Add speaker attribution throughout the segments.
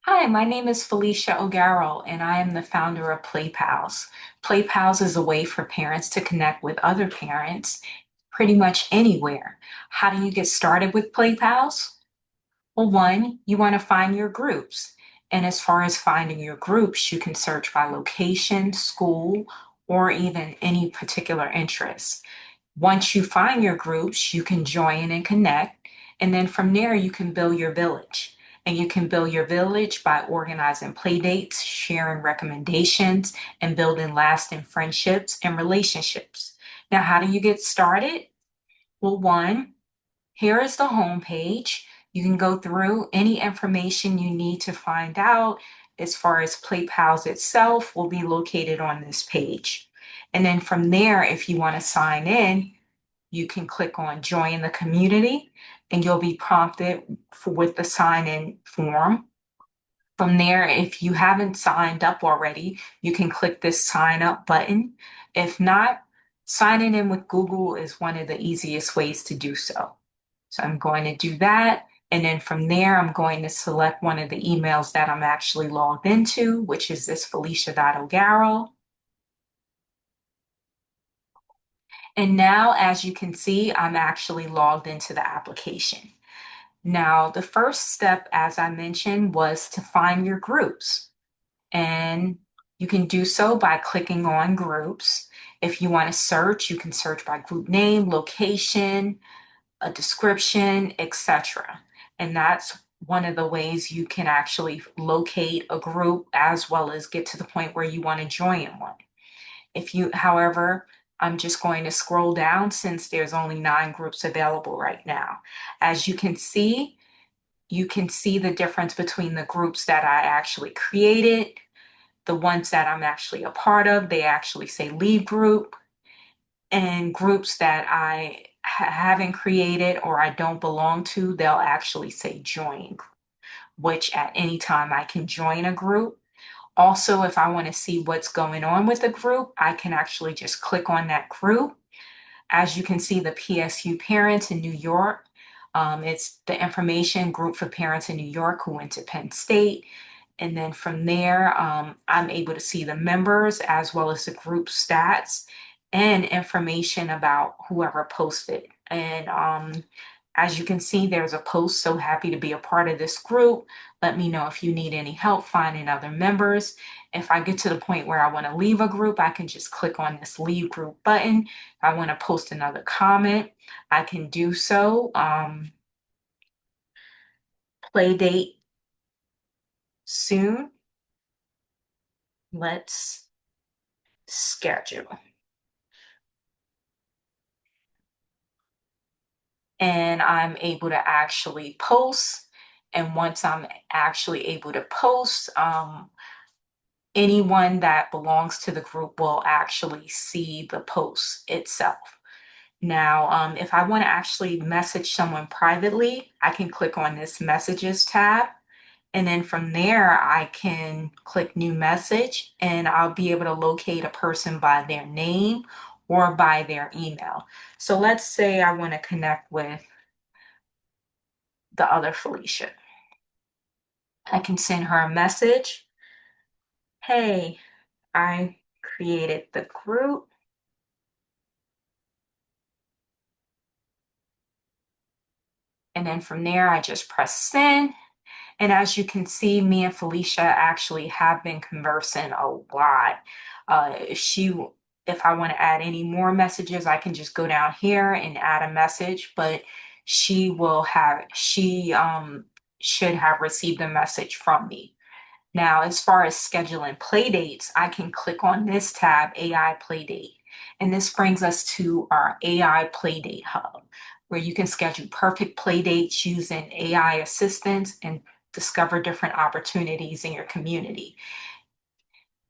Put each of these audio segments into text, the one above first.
Speaker 1: Hi, my name is Felicia O'Garrell, and I am the founder of Playpals. Playpals is a way for parents to connect with other parents pretty much anywhere. How do you get started with Playpals? Well, one, you want to find your groups. And as far as finding your groups, you can search by location, school, or even any particular interest. Once you find your groups, you can join and connect. And then from there, you can build your village. And you can build your village by organizing play dates, sharing recommendations, and building lasting friendships and relationships. Now, how do you get started? Well, one, here is the home page. You can go through any information you need to find out as far as PlayPals itself will be located on this page. And then from there, if you want to sign in, you can click on join the community and you'll be prompted with the sign in form. From there, if you haven't signed up already, you can click this sign up button. If not, signing in with Google is one of the easiest ways to do so. So I'm going to do that. And then from there, I'm going to select one of the emails that I'm actually logged into, which is this Felicia.O'Garrell. And now, as you can see, I'm actually logged into the application. Now, the first step, as I mentioned, was to find your groups. And you can do so by clicking on groups. If you want to search, you can search by group name, location, a description, etc. And that's one of the ways you can actually locate a group as well as get to the point where you want to join one. However, I'm just going to scroll down since there's only 9 groups available right now. As you can see the difference between the groups that I actually created, the ones that I'm actually a part of, they actually say leave group, and groups that I haven't created or I don't belong to, they'll actually say join, which at any time I can join a group. Also, if I want to see what's going on with the group, I can actually just click on that group. As you can see, the PSU parents in New York, it's the information group for parents in New York who went to Penn State. And then from there, I'm able to see the members as well as the group stats and information about whoever posted. And as you can see, there's a post, so happy to be a part of this group. Let me know if you need any help finding other members. If I get to the point where I want to leave a group, I can just click on this leave group button. If I want to post another comment, I can do so. Play date soon. Let's schedule. And I'm able to actually post. And once I'm actually able to post, anyone that belongs to the group will actually see the post itself. Now, if I want to actually message someone privately, I can click on this messages tab. And then from there, I can click new message and I'll be able to locate a person by their name or by their email. So let's say I want to connect with the other Felicia. I can send her a message. Hey, I created the group. And then from there, I just press send. And as you can see, me and Felicia actually have been conversing a lot. If I want to add any more messages, I can just go down here and add a message, but she should have received a message from me. Now, as far as scheduling play dates, I can click on this tab, AI Playdate. And this brings us to our AI Playdate Hub, where you can schedule perfect play dates using AI assistance and discover different opportunities in your community.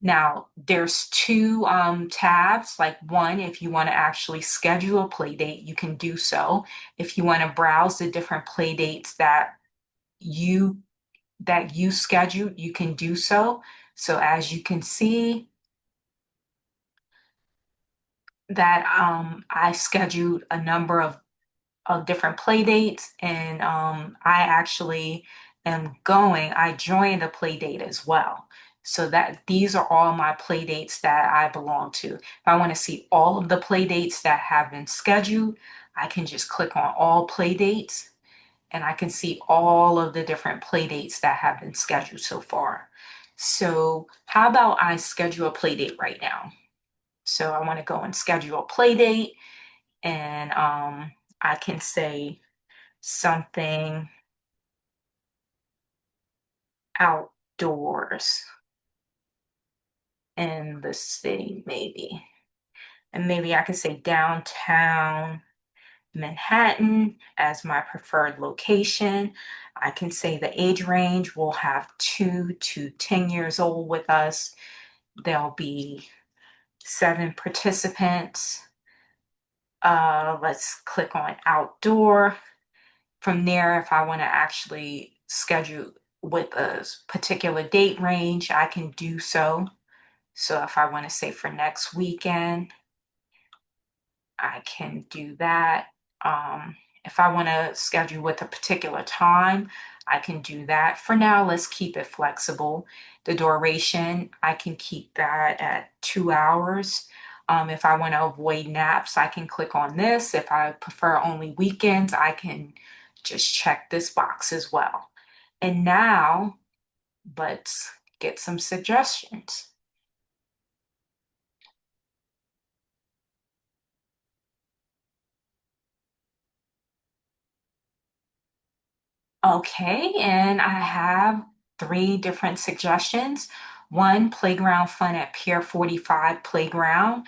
Speaker 1: Now, there's two tabs. Like one, if you want to actually schedule a play date, you can do so. If you want to browse the different play dates you you scheduled, you can do so. So as you can see that I scheduled a number of different play dates and I actually am going, I join the play date as well. So that these are all my play dates that I belong to. If I want to see all of the play dates that have been scheduled, I can just click on all play dates and I can see all of the different play dates that have been scheduled so far. So how about I schedule a play date right now? So I want to go and schedule a play date and I can say something outdoors in the city, maybe. And maybe I could say downtown Manhattan as my preferred location. I can say the age range will have 2 to 10 years old with us. There'll be 7 participants. Let's click on outdoor. From there, if I want to actually schedule with a particular date range, I can do so. So if I want to say for next weekend, I can do that. Um, if I want to schedule with a particular time, I can do that. For now, let's keep it flexible. The duration, I can keep that at 2 hours. If I want to avoid naps, I can click on this. If I prefer only weekends, I can just check this box as well. And now let's get some suggestions. Okay, and I have 3 different suggestions. One, playground fun at Pier 45 Playground.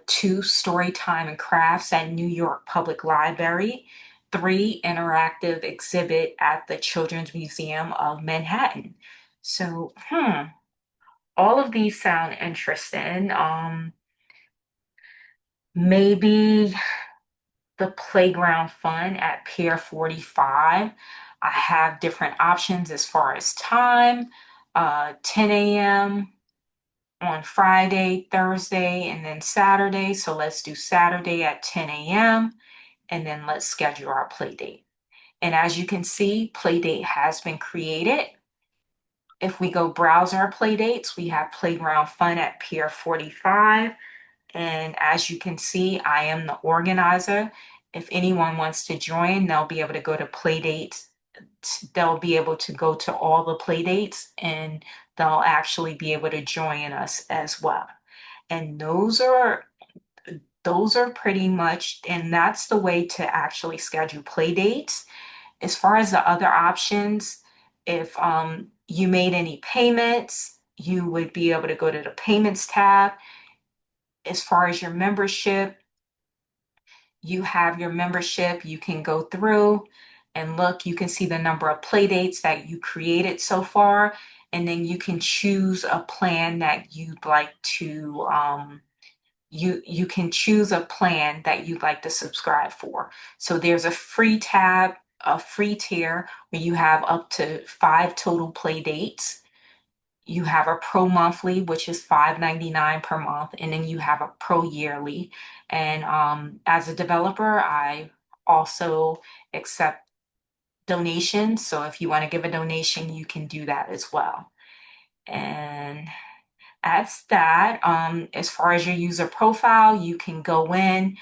Speaker 1: Two, story time and crafts at New York Public Library. Three, interactive exhibit at the Children's Museum of Manhattan. So, all of these sound interesting. Maybe the playground fun at Pier 45. I have different options as far as time, 10 a.m. on Friday, Thursday, and then Saturday. So let's do Saturday at 10 a.m. and then let's schedule our play date. And as you can see, play date has been created. If we go browse our play dates, we have playground fun at Pier 45. And as you can see, I am the organizer. If anyone wants to join, they'll be able to go to Playdates. They'll be able to go to all the Playdates and they'll actually be able to join us as well. And those are pretty much, and that's the way to actually schedule Playdates. As far as the other options, if you made any payments, you would be able to go to the payments tab. As far as your membership, you have your membership, you can go through and look, you can see the number of play dates that you created so far, and then you can choose a plan that you'd like to you can choose a plan that you'd like to subscribe for. So there's a free tab, a free tier where you have up to 5 total play dates. You have a pro monthly, which is $5.99 per month, and then you have a pro yearly. And as a developer, I also accept donations. So if you want to give a donation, you can do that as well. And that's that. As far as your user profile, you can go in,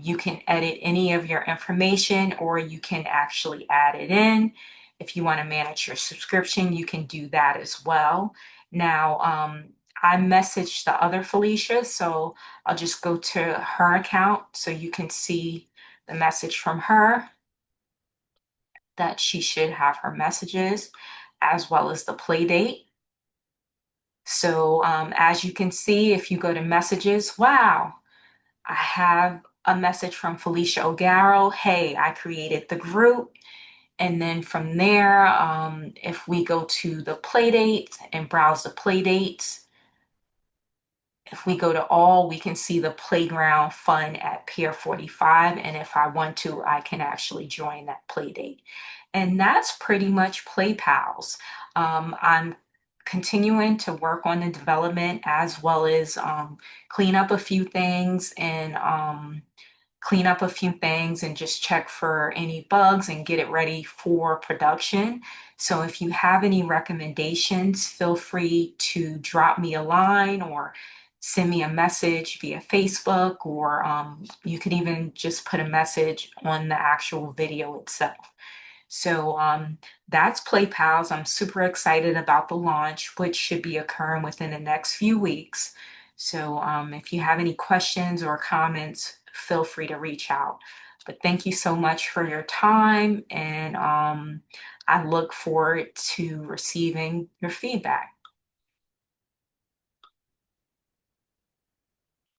Speaker 1: you can edit any of your information, or you can actually add it in. If you want to manage your subscription, you can do that as well. Now, I messaged the other Felicia, so I'll just go to her account so you can see the message from her that she should have her messages as well as the play date. So as you can see, if you go to messages, wow, I have a message from Felicia O'Garrow. Hey, I created the group. And then from there, if we go to the play date and browse the play dates, if we go to all, we can see the playground fun at Pier 45. And if I want to, I can actually join that play date. And that's pretty much Playpals. I'm continuing to work on the development as well as clean up a few things and clean up a few things and just check for any bugs and get it ready for production. So if you have any recommendations, feel free to drop me a line or send me a message via Facebook, or you could even just put a message on the actual video itself. So that's Playpals. I'm super excited about the launch, which should be occurring within the next few weeks. So if you have any questions or comments, feel free to reach out. But thank you so much for your time, and I look forward to receiving your feedback.